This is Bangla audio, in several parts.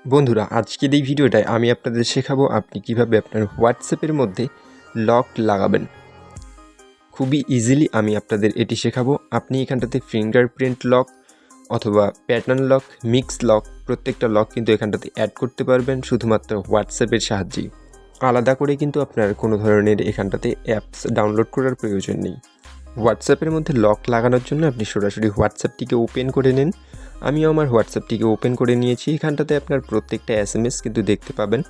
বন্ধুরা, আজকের এই ভিডিওটায় আমি আপনাদের শেখাবো আপনি কিভাবে আপনার হোয়াটসঅ্যাপের মধ্যে লক লাগাবেন। খুবই ইজিলি আমি আপনাদের এটি শেখাবো। আপনি এখানটাতে ফিঙ্গারপ্রিন্ট লক অথবা প্যাটার্ন লক, মিক্স লক, প্রত্যেকটা লক কিন্তু এখানটাতে অ্যাড করতে পারবেন শুধুমাত্র হোয়াটসঅ্যাপের সাহায্যেই। আলাদা করে কিন্তু আপনার কোনো ধরনের এখানটাতে অ্যাপস ডাউনলোড করার প্রয়োজন নেই। হোয়াটসঅ্যাপের মধ্যে লক লাগানোর জন্য আপনি সরাসরি হোয়াটসঅ্যাপটিকে ওপেন করে নিন। আমিও আমার হোয়াটসঅ্যাপটিকে ওপেন করে নিয়েছি। এখানটাতে আপনার প্রত্যেকটা SMS কিন্তু দেখতে পাবেন।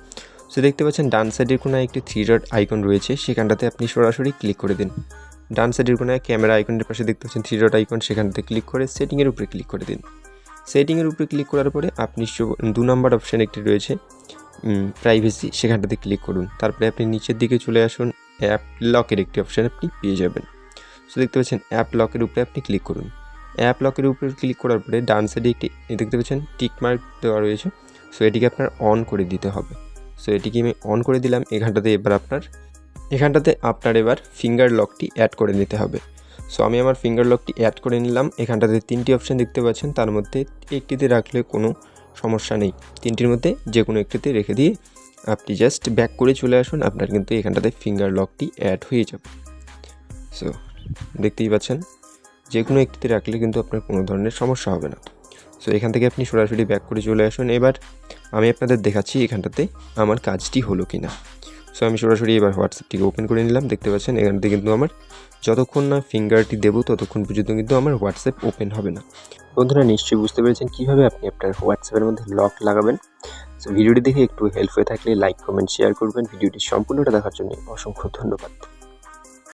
সো দেখতে পাচ্ছেন ডান সাইডের কোনায় একটি 3 ডট আইকন রয়েছে, সেখানটাতে আপনি সরাসরি ক্লিক করে দিন। ডান সাইডের কোনায় ক্যামেরা আইকনের পাশে দেখতে পাচ্ছেন 3 ডট আইকন, সেখানটাতে ক্লিক করে সেটিংয়ের উপরে ক্লিক করে দিন। সেটিংয়ের উপরে ক্লিক করার পরে আপনি 2 নম্বর অপশান একটি রয়েছে প্রাইভেসি, সেখানটাতে ক্লিক করুন। তারপরে আপনি নিচের দিকে চলে আসুন, অ্যাপ লকের একটি অপশান আপনি পেয়ে যাবেন। সো দেখতে পাচ্ছেন অ্যাপ লকের উপরে আপনি ক্লিক করুন। অ্যাপ লকের উপরে ক্লিক করার পরে ডান সাইডে একটি দেখতে পাচ্ছেন টিক মার্ক দেওয়া রয়েছে। সো এটিকে আপনার অন করে দিতে হবে। সো এটিকে আমি অন করে দিলাম। এখানটাতে আপনার এবার ফিঙ্গার লকটি অ্যাড করে নিতে হবে। সো আমি আমার ফিঙ্গার লকটি অ্যাড করে নিলাম। এখানটাতে 3টি অপশান দেখতে পাচ্ছেন, তার মধ্যে একটিতে রাখলে কোনো সমস্যা নেই। 3টির মধ্যে যে কোনো একটিতে রেখে দিয়ে আপনি জাস্ট ব্যাক করে চলে আসুন, আপনার কিন্তু এখানটাতে ফিঙ্গার লকটি অ্যাড হয়ে যাবে। সো দেখতেই পাচ্ছেন যে কোনো একটিতে রাখলে কিন্তু আপনার কোনো ধরনের সমস্যা হবে না। সো এখান থেকে আপনি সরাসরি ব্যাক করে চলে আসুন। এবার আমি আপনাদের দেখাচ্ছি এখানটাতে আমার কাজটি হলো কি না। সো আমি সরাসরি এবার হোয়াটসঅ্যাপটিকে ওপেন করে নিলাম। দেখতে পাচ্ছেন এখানটাতে কিন্তু আমার যতক্ষণ না ফিঙ্গারটি দেবো ততক্ষণ পর্যন্ত কিন্তু আমার হোয়াটসঅ্যাপ ওপেন হবে না। বন্ধুরা, নিশ্চয়ই বুঝতে পেরেছেন কীভাবে আপনি আপনার হোয়াটসঅ্যাপের মধ্যে লক লাগাবেন। সো ভিডিওটি দেখে একটু হেল্প হয়ে থাকলে লাইক, কমেন্ট, শেয়ার করবেন। ভিডিওটি সম্পূর্ণটা দেখার জন্য অসংখ্য ধন্যবাদ।